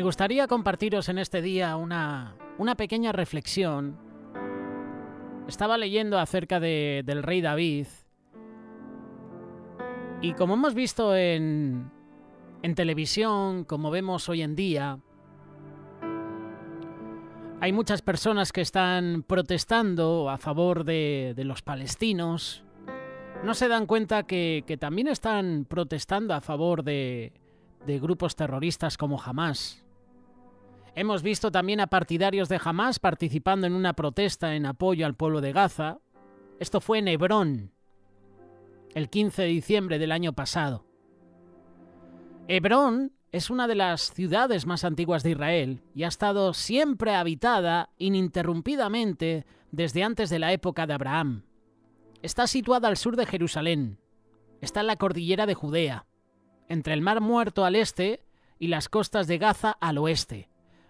gustaría compartiros en este día una pequeña reflexión. Estaba leyendo acerca del rey David y como hemos visto en televisión, como vemos hoy en día, hay muchas personas que están protestando a favor de los palestinos. No se dan cuenta que también están protestando a favor de grupos terroristas como Hamás. Hemos visto también a partidarios de Hamás participando en una protesta en apoyo al pueblo de Gaza. Esto fue en Hebrón, el 15 de diciembre del año pasado. Hebrón es una de las ciudades más antiguas de Israel y ha estado siempre habitada ininterrumpidamente desde antes de la época de Abraham. Está situada al sur de Jerusalén. Está en la cordillera de Judea, entre el Mar Muerto al este y las costas de Gaza al oeste,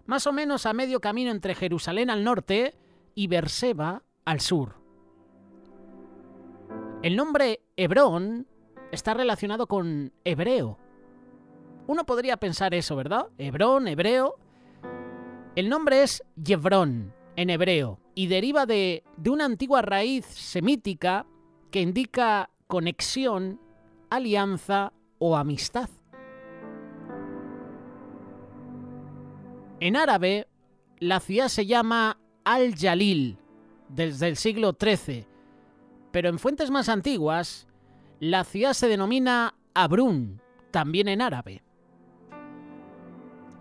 más o menos a medio camino entre Jerusalén al norte y Beerseba al sur. El nombre Hebrón está relacionado con hebreo. Uno podría pensar eso, ¿verdad? Hebrón, hebreo. El nombre es Yevrón en hebreo y deriva de una antigua raíz semítica que indica conexión, alianza o amistad. En árabe, la ciudad se llama Al-Jalil desde el siglo XIII, pero en fuentes más antiguas, la ciudad se denomina Abrún, también en árabe.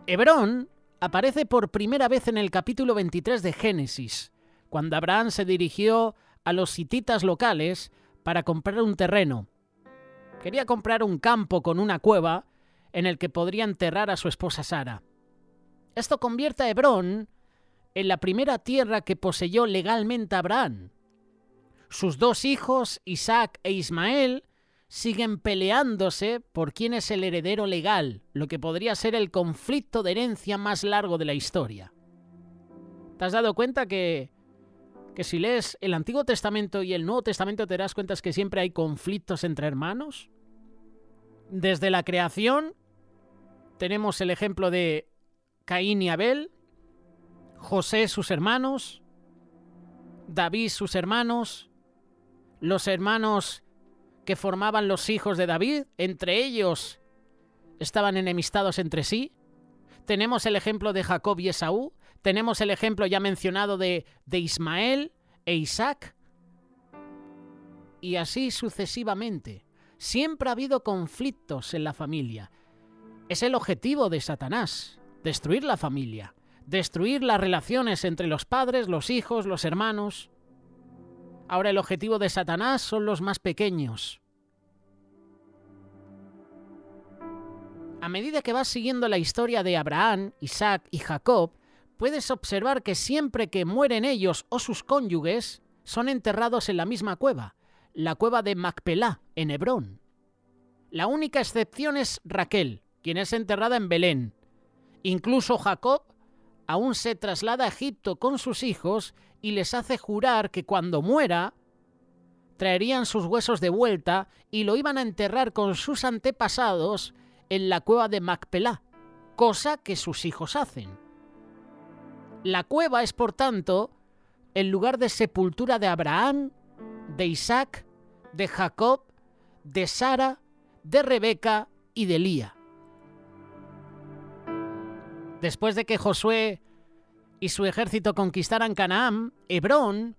Hebrón aparece por primera vez en el capítulo 23 de Génesis, cuando Abraham se dirigió a los hititas locales para comprar un terreno. Quería comprar un campo con una cueva en el que podría enterrar a su esposa Sara. Esto convierte a Hebrón en la primera tierra que poseyó legalmente Abraham. Sus dos hijos, Isaac e Ismael, siguen peleándose por quién es el heredero legal, lo que podría ser el conflicto de herencia más largo de la historia. ¿Te has dado cuenta que si lees el Antiguo Testamento y el Nuevo Testamento te das cuenta que siempre hay conflictos entre hermanos? Desde la creación tenemos el ejemplo de Caín y Abel, José sus hermanos, David sus hermanos, los hermanos que formaban los hijos de David, entre ellos estaban enemistados entre sí. Tenemos el ejemplo de Jacob y Esaú, tenemos el ejemplo ya mencionado de Ismael e Isaac, y así sucesivamente. Siempre ha habido conflictos en la familia. Es el objetivo de Satanás, destruir la familia, destruir las relaciones entre los padres, los hijos, los hermanos. Ahora el objetivo de Satanás son los más pequeños. A medida que vas siguiendo la historia de Abraham, Isaac y Jacob, puedes observar que siempre que mueren ellos o sus cónyuges, son enterrados en la misma cueva, la cueva de Macpelá, en Hebrón. La única excepción es Raquel, quien es enterrada en Belén. Incluso Jacob aún se traslada a Egipto con sus hijos y les hace jurar que cuando muera traerían sus huesos de vuelta y lo iban a enterrar con sus antepasados en la cueva de Macpelá, cosa que sus hijos hacen. La cueva es, por tanto, el lugar de sepultura de Abraham, de Isaac, de Jacob, de Sara, de Rebeca y de Lía. Después de que Josué y su ejército conquistaran Canaán, Hebrón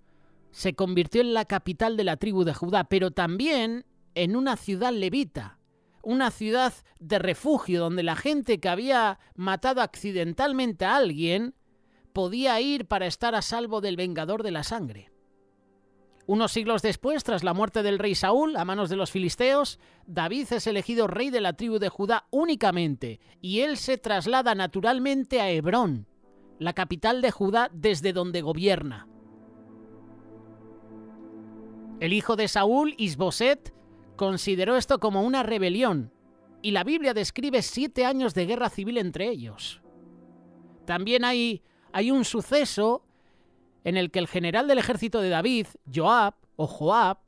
se convirtió en la capital de la tribu de Judá, pero también en una ciudad levita, una ciudad de refugio donde la gente que había matado accidentalmente a alguien podía ir para estar a salvo del vengador de la sangre. Unos siglos después, tras la muerte del rey Saúl a manos de los filisteos, David es elegido rey de la tribu de Judá únicamente, y él se traslada naturalmente a Hebrón, la capital de Judá desde donde gobierna. El hijo de Saúl, Isboset, consideró esto como una rebelión, y la Biblia describe 7 años de guerra civil entre ellos. También hay un suceso en el que el general del ejército de David, Joab,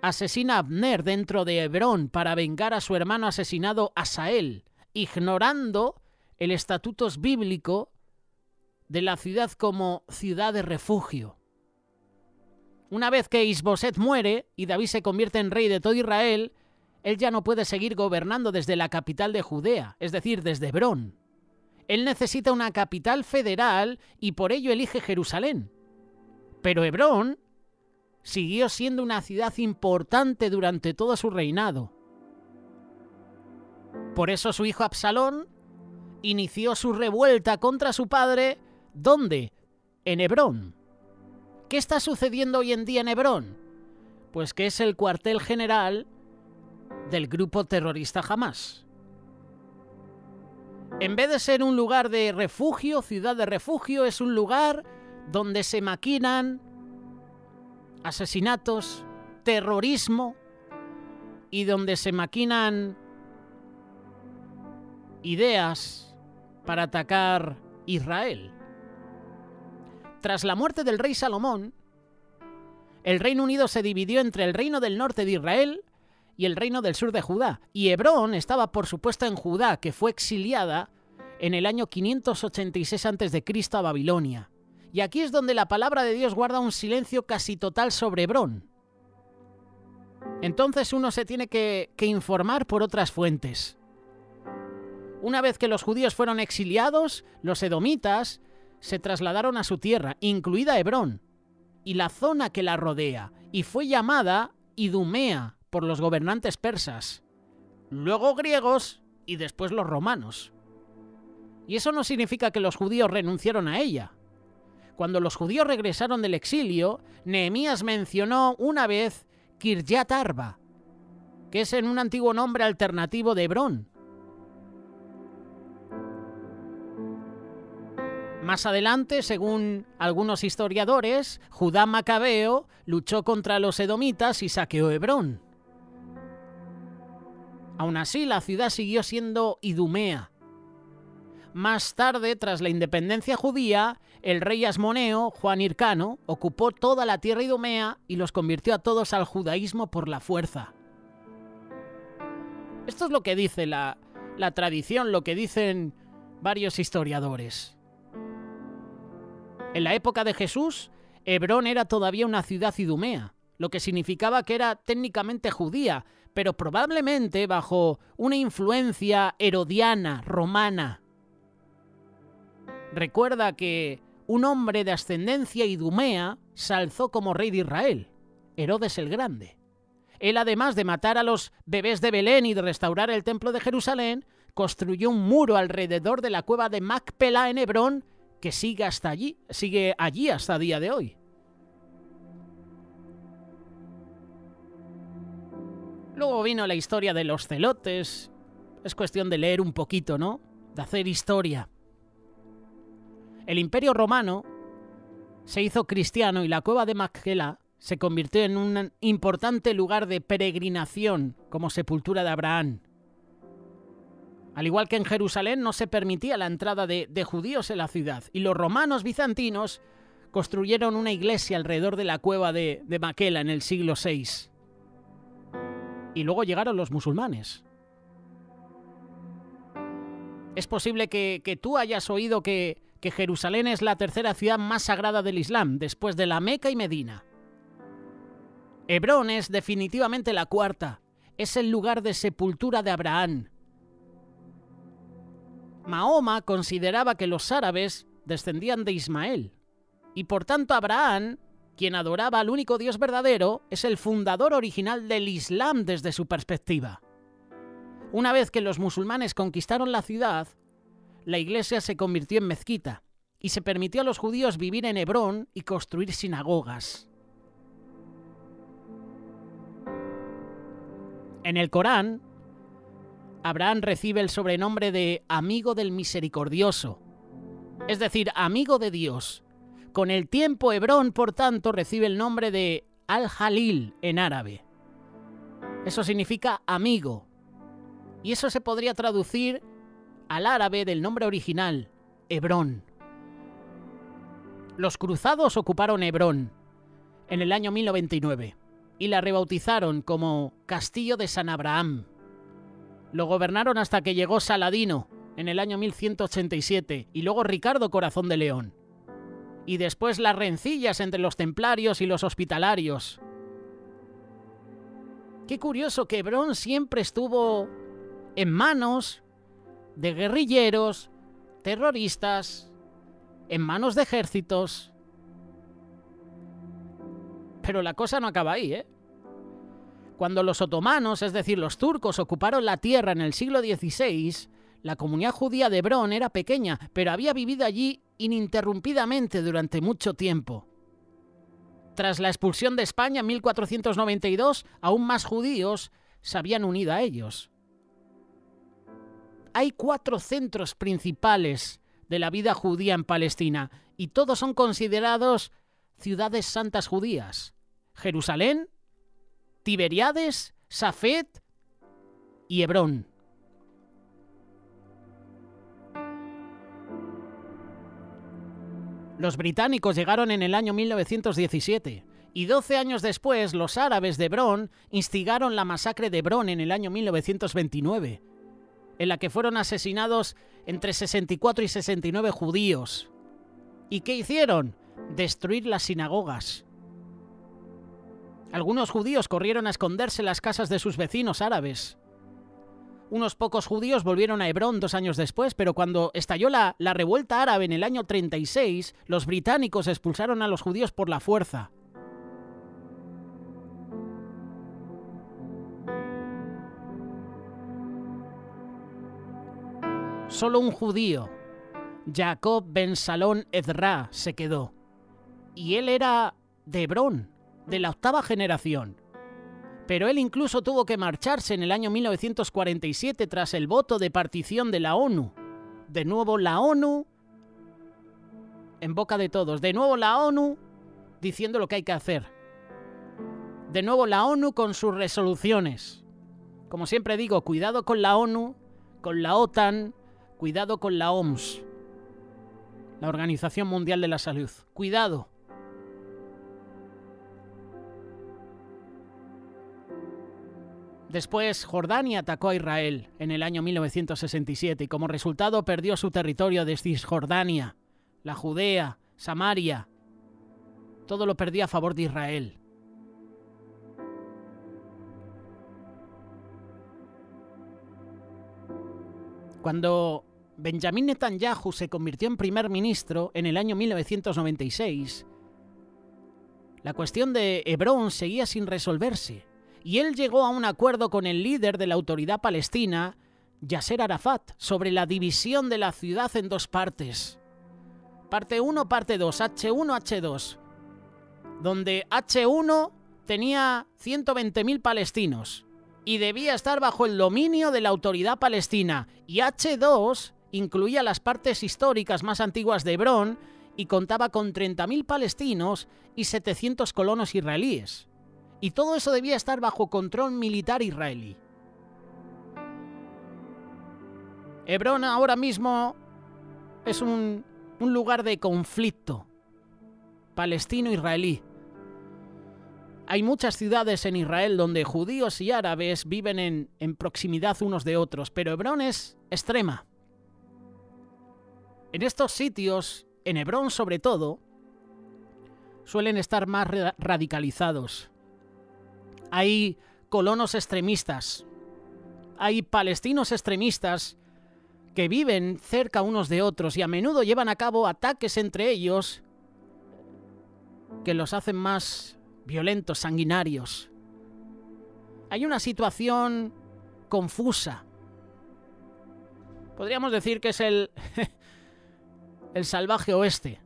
asesina a Abner dentro de Hebrón para vengar a su hermano asesinado Asael, ignorando el estatutos bíblico de la ciudad como ciudad de refugio. Una vez que Isboset muere y David se convierte en rey de todo Israel, él ya no puede seguir gobernando desde la capital de Judea, es decir, desde Hebrón. Él necesita una capital federal y por ello elige Jerusalén. Pero Hebrón siguió siendo una ciudad importante durante todo su reinado. Por eso su hijo Absalón inició su revuelta contra su padre, ¿dónde? En Hebrón. ¿Qué está sucediendo hoy en día en Hebrón? Pues que es el cuartel general del grupo terrorista Hamás. En vez de ser un lugar de refugio, ciudad de refugio, es un lugar donde se maquinan asesinatos, terrorismo y donde se maquinan ideas para atacar Israel. Tras la muerte del rey Salomón, el Reino Unido se dividió entre el reino del norte de Israel y el reino del sur de Judá. Y Hebrón estaba, por supuesto, en Judá, que fue exiliada en el año 586 a.C. a Babilonia. Y aquí es donde la palabra de Dios guarda un silencio casi total sobre Hebrón. Entonces uno se tiene que informar por otras fuentes. Una vez que los judíos fueron exiliados, los edomitas se trasladaron a su tierra, incluida Hebrón, y la zona que la rodea, y fue llamada Idumea por los gobernantes persas, luego griegos y después los romanos. Y eso no significa que los judíos renunciaron a ella. Cuando los judíos regresaron del exilio, Nehemías mencionó una vez Kirjat Arba, que es en un antiguo nombre alternativo de Hebrón. Más adelante, según algunos historiadores, Judá Macabeo luchó contra los edomitas y saqueó Hebrón. Aún así, la ciudad siguió siendo Idumea. Más tarde, tras la independencia judía, el rey Asmoneo, Juan Hircano, ocupó toda la tierra idumea y los convirtió a todos al judaísmo por la fuerza. Esto es lo que dice la tradición, lo que dicen varios historiadores. En la época de Jesús, Hebrón era todavía una ciudad idumea, lo que significaba que era técnicamente judía, pero probablemente bajo una influencia herodiana, romana. Recuerda que un hombre de ascendencia idumea se alzó como rey de Israel, Herodes el Grande. Él, además de matar a los bebés de Belén y de restaurar el templo de Jerusalén, construyó un muro alrededor de la cueva de Macpelá en Hebrón que sigue allí hasta el día de hoy. Luego vino la historia de los celotes. Es cuestión de leer un poquito, ¿no? De hacer historia. El Imperio Romano se hizo cristiano y la cueva de Macpelá se convirtió en un importante lugar de peregrinación como sepultura de Abraham. Al igual que en Jerusalén no se permitía la entrada de judíos en la ciudad y los romanos bizantinos construyeron una iglesia alrededor de la cueva de Macpelá en el siglo VI. Y luego llegaron los musulmanes. Es posible que tú hayas oído que Jerusalén es la tercera ciudad más sagrada del Islam, después de la Meca y Medina. Hebrón es definitivamente la cuarta. Es el lugar de sepultura de Abraham. Mahoma consideraba que los árabes descendían de Ismael, y por tanto Abraham, quien adoraba al único Dios verdadero, es el fundador original del Islam desde su perspectiva. Una vez que los musulmanes conquistaron la ciudad, la iglesia se convirtió en mezquita y se permitió a los judíos vivir en Hebrón y construir sinagogas. En el Corán, Abraham recibe el sobrenombre de amigo del misericordioso, es decir, amigo de Dios. Con el tiempo, Hebrón, por tanto, recibe el nombre de Al-Jalil en árabe. Eso significa amigo. Y eso se podría traducir al árabe del nombre original, Hebrón. Los cruzados ocuparon Hebrón en el año 1099 y la rebautizaron como Castillo de San Abraham. Lo gobernaron hasta que llegó Saladino en el año 1187 y luego Ricardo Corazón de León. Y después las rencillas entre los templarios y los hospitalarios. Qué curioso que Hebrón siempre estuvo en manos de guerrilleros, terroristas, en manos de ejércitos. Pero la cosa no acaba ahí, ¿eh? Cuando los otomanos, es decir, los turcos, ocuparon la tierra en el siglo XVI, la comunidad judía de Hebrón era pequeña, pero había vivido allí ininterrumpidamente durante mucho tiempo. Tras la expulsión de España en 1492, aún más judíos se habían unido a ellos. Hay 4 centros principales de la vida judía en Palestina y todos son considerados ciudades santas judías: Jerusalén, Tiberíades, Safed y Hebrón. Los británicos llegaron en el año 1917 y 12 años después los árabes de Hebrón instigaron la masacre de Hebrón en el año 1929, en la que fueron asesinados entre 64 y 69 judíos. ¿Y qué hicieron? Destruir las sinagogas. Algunos judíos corrieron a esconderse en las casas de sus vecinos árabes. Unos pocos judíos volvieron a Hebrón 2 años después, pero cuando estalló la revuelta árabe en el año 36, los británicos expulsaron a los judíos por la fuerza. Solo un judío, Jacob ben Salón Edra, se quedó. Y él era de Hebrón, de la 8ª generación. Pero él incluso tuvo que marcharse en el año 1947 tras el voto de partición de la ONU. De nuevo la ONU, en boca de todos, de nuevo la ONU diciendo lo que hay que hacer. De nuevo la ONU con sus resoluciones. Como siempre digo, cuidado con la ONU, con la OTAN, cuidado con la OMS, la Organización Mundial de la Salud. Cuidado. Después, Jordania atacó a Israel en el año 1967 y como resultado perdió su territorio de Cisjordania, la Judea, Samaria. Todo lo perdió a favor de Israel. Cuando Benjamín Netanyahu se convirtió en primer ministro en el año 1996, la cuestión de Hebrón seguía sin resolverse. Y él llegó a un acuerdo con el líder de la autoridad palestina, Yasser Arafat, sobre la división de la ciudad en 2 partes. Parte 1, parte 2, H1, H2. Donde H1 tenía 120.000 palestinos y debía estar bajo el dominio de la autoridad palestina. Y H2 incluía las partes históricas más antiguas de Hebrón y contaba con 30.000 palestinos y 700 colonos israelíes. Y todo eso debía estar bajo control militar israelí. Hebrón ahora mismo es un lugar de conflicto palestino-israelí. Hay muchas ciudades en Israel donde judíos y árabes viven en proximidad unos de otros, pero Hebrón es extrema. En estos sitios, en Hebrón sobre todo, suelen estar más radicalizados. Hay colonos extremistas, hay palestinos extremistas que viven cerca unos de otros y a menudo llevan a cabo ataques entre ellos que los hacen más violentos, sanguinarios. Hay una situación confusa. Podríamos decir que es el salvaje oeste.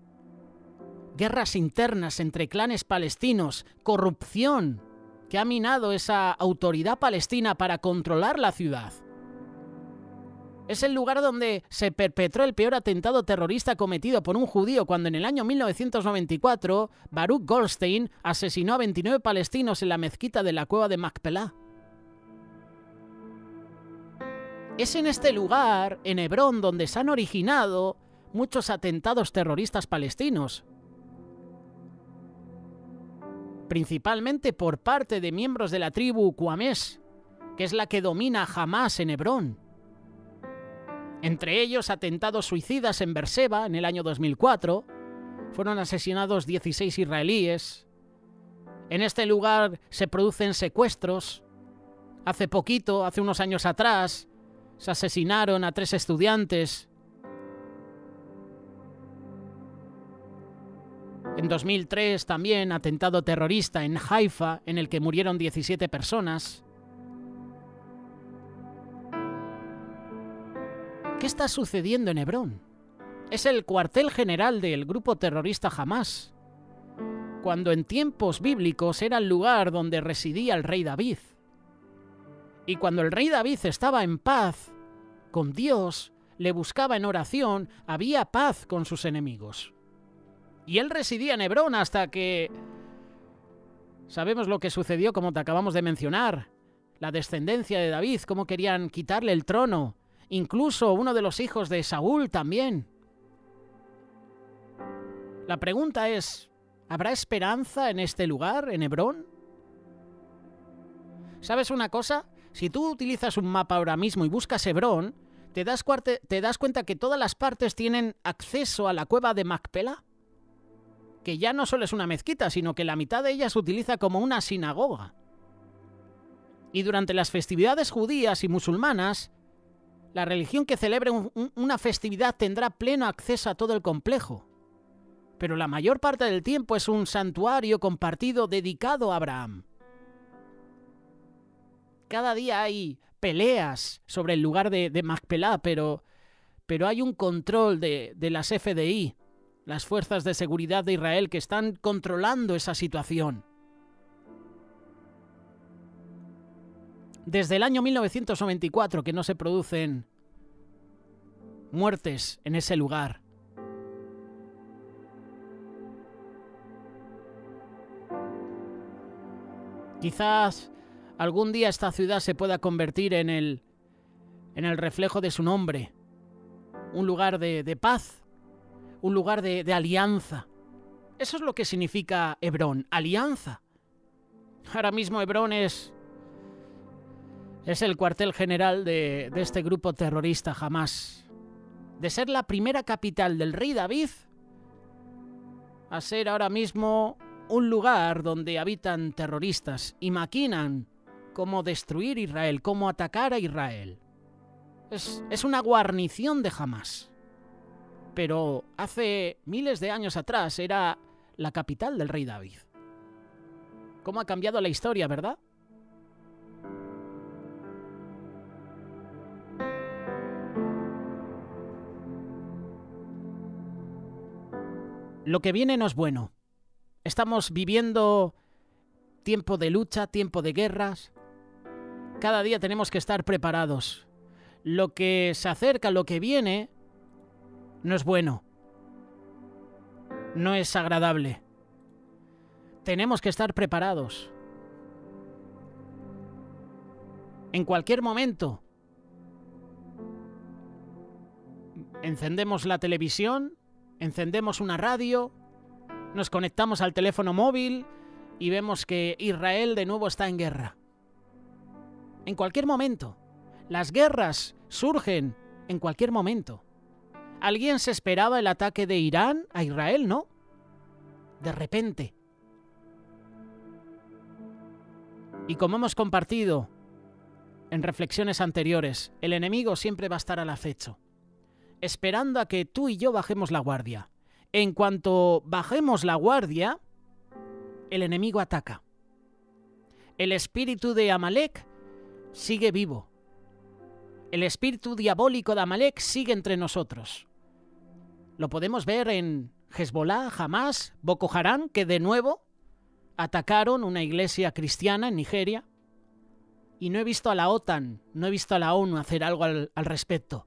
Guerras internas entre clanes palestinos, corrupción que ha minado esa autoridad palestina para controlar la ciudad. Es el lugar donde se perpetró el peor atentado terrorista cometido por un judío cuando en el año 1994 Baruch Goldstein asesinó a 29 palestinos en la mezquita de la cueva de Macpelah. Es en este lugar, en Hebrón, donde se han originado muchos atentados terroristas palestinos, principalmente por parte de miembros de la tribu Qamés, que es la que domina a Hamás en Hebrón. Entre ellos atentados suicidas en Beerseba en el año 2004. Fueron asesinados 16 israelíes. En este lugar se producen secuestros. Hace poquito, hace unos años atrás, se asesinaron a 3 estudiantes. En 2003 también atentado terrorista en Haifa, en el que murieron 17 personas. ¿Qué está sucediendo en Hebrón? Es el cuartel general del grupo terrorista Hamás, cuando en tiempos bíblicos era el lugar donde residía el rey David. Y cuando el rey David estaba en paz con Dios, le buscaba en oración, había paz con sus enemigos. Y él residía en Hebrón hasta que... Sabemos lo que sucedió, como te acabamos de mencionar. La descendencia de David, cómo querían quitarle el trono. Incluso uno de los hijos de Saúl también. La pregunta es, ¿habrá esperanza en este lugar, en Hebrón? ¿Sabes una cosa? Si tú utilizas un mapa ahora mismo y buscas Hebrón, ¿te das cuenta que todas las partes tienen acceso a la cueva de Macpela? Que ya no solo es una mezquita, sino que la mitad de ella se utiliza como una sinagoga. Y durante las festividades judías y musulmanas, la religión que celebre una festividad tendrá pleno acceso a todo el complejo. Pero la mayor parte del tiempo es un santuario compartido dedicado a Abraham. Cada día hay peleas sobre el lugar de Macpelá, pero hay un control de las FDI, las fuerzas de seguridad de Israel, que están controlando esa situación. Desde el año 1994 que no se producen muertes en ese lugar. Quizás algún día esta ciudad se pueda convertir en el reflejo de su nombre. Un lugar de paz, un lugar de alianza. Eso es lo que significa Hebrón, alianza. Ahora mismo Hebrón es el cuartel general de este grupo terrorista Hamás. De ser la primera capital del rey David a ser ahora mismo un lugar donde habitan terroristas y maquinan cómo destruir Israel, cómo atacar a Israel. Es una guarnición de Hamás. Pero hace miles de años atrás era la capital del rey David. ¿Cómo ha cambiado la historia, verdad? Lo que viene no es bueno. Estamos viviendo tiempo de lucha, tiempo de guerras. Cada día tenemos que estar preparados. Lo que se acerca, lo que viene, no es bueno. No es agradable. Tenemos que estar preparados. En cualquier momento, encendemos la televisión, encendemos una radio, nos conectamos al teléfono móvil y vemos que Israel de nuevo está en guerra. En cualquier momento. Las guerras surgen en cualquier momento. ¿Alguien se esperaba el ataque de Irán a Israel? No. De repente. Y como hemos compartido en reflexiones anteriores, el enemigo siempre va a estar al acecho, esperando a que tú y yo bajemos la guardia. En cuanto bajemos la guardia, el enemigo ataca. El espíritu de Amalek sigue vivo. El espíritu diabólico de Amalek sigue entre nosotros. Lo podemos ver en Hezbollah, Hamás, Boko Haram, que de nuevo atacaron una iglesia cristiana en Nigeria. Y no he visto a la OTAN, no he visto a la ONU hacer algo al respecto.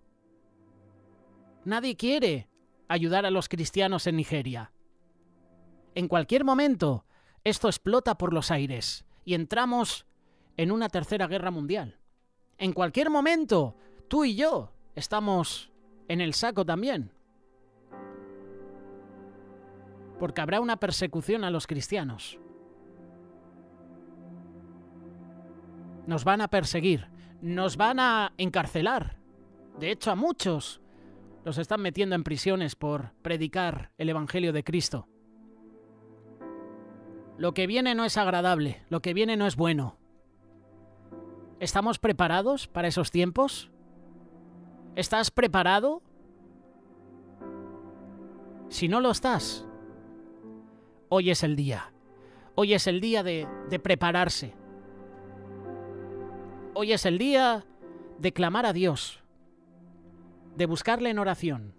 Nadie quiere ayudar a los cristianos en Nigeria. En cualquier momento, esto explota por los aires y entramos en una tercera guerra mundial. En cualquier momento, tú y yo estamos en el saco también. Porque habrá una persecución a los cristianos. Nos van a perseguir, nos van a encarcelar. De hecho, a muchos los están metiendo en prisiones por predicar el Evangelio de Cristo. Lo que viene no es agradable, lo que viene no es bueno. ¿Estamos preparados para esos tiempos? ¿Estás preparado? Si no lo estás, hoy es el día. Hoy es el día de prepararse. Hoy es el día de clamar a Dios, de buscarle en oración.